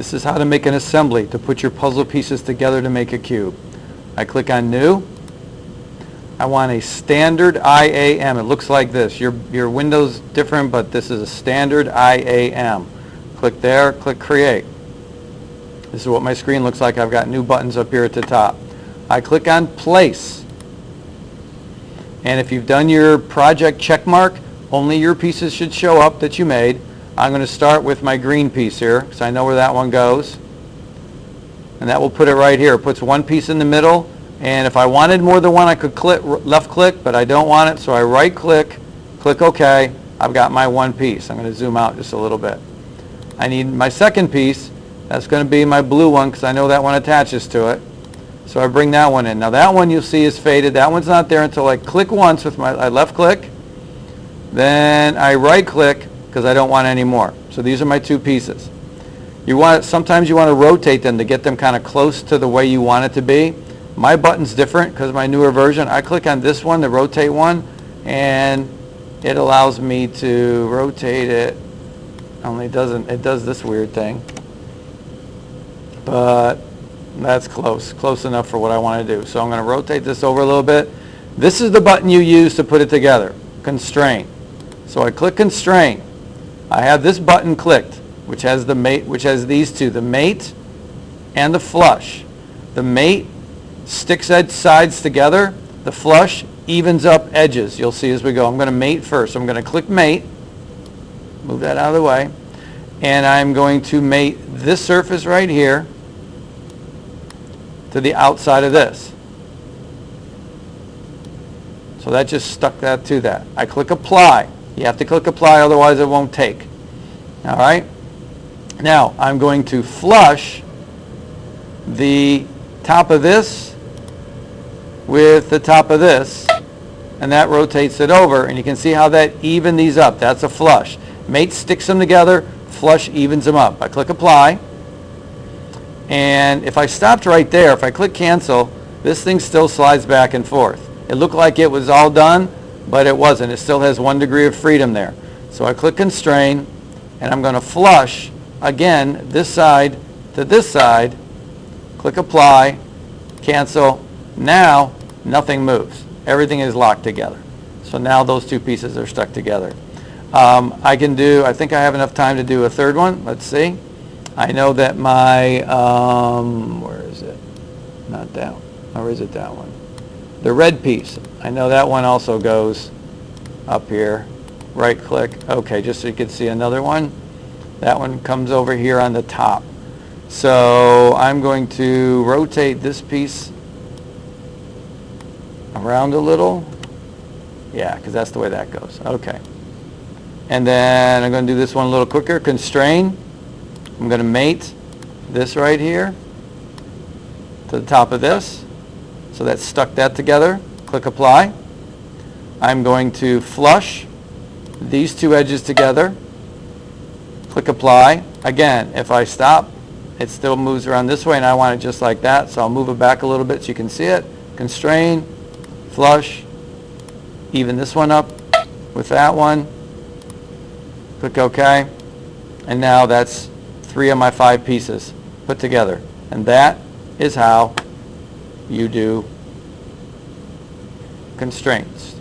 This is how to make an assembly, to put your puzzle pieces together to make a cube. I click on New. I want a standard IAM. It looks like this. Your window's different, but this is a standard IAM. Click there, click Create. This is what my screen looks like. I've got new buttons up here at the top. I click on Place. And if you've done your project check mark, only your pieces should show up that you made. I'm going to start with my green piece here, because I know where that one goes. And that will put it right here. It puts one piece in the middle. And if I wanted more than one, I could left click, but I don't want it, so I right click, click OK. I've got my one piece. I'm going to zoom out just a little bit. I need my second piece. That's going to be my blue one, because I know that one attaches to it. So I bring that one in. Now that one you'll see is faded. That one's not there until I click once with I left click. Then I right click, because I don't want any more. So these are my two pieces. Sometimes you want to rotate them to get them kind of close to the way you want it to be. My button's different because of my newer version. I click on this one, the rotate one, and it allows me to rotate it. Only it does this weird thing. But that's close enough for what I want to do. So I'm going to rotate this over a little bit. This is the button you use to put it together, Constrain. So I click Constrain. I have this button clicked, which has these two, the mate and the flush. The mate sticks sides together. The flush evens up edges. You'll see as we go. I'm going to mate first. I'm going to click mate. Move that out of the way. And I'm going to mate this surface right here to the outside of this. So that just stuck that to that. I click apply. You have to click apply, otherwise it won't take. All right? Now I'm going to flush the top of this with the top of this, and that rotates it over, and you can see how that evens these up. That's a flush. Mate sticks them together, flush evens them up. I click apply, and if I stopped right there, if I click cancel, this thing still slides back and forth. It looked like it was all done, but it wasn't. It still has 1 degree of freedom there. So I click constrain, and I'm going to flush again this side to this side. Click apply, cancel. Now nothing moves. Everything is locked together. So now those two pieces are stuck together. I think I have enough time to do a third one. Let's see. I know that my, where is it? Not that one. Or is it that one? The red piece. I know that one also goes up here. Right click. Okay, just so you can see another one. That one comes over here on the top. So I'm going to rotate this piece around a little. Yeah, because that's the way that goes. Okay. And then I'm going to do this one a little quicker. Constrain. I'm going to mate this right here to the top of this. So that stuck that together. Click apply. I'm going to flush these two edges together. Click apply. Again, if I stop, it still moves around this way, and I want it just like that. So I'll move it back a little bit so you can see it. Constrain, flush, even this one up with that one. Click OK. And now that's 3 of my 5 pieces put together. And that is how you do constraints.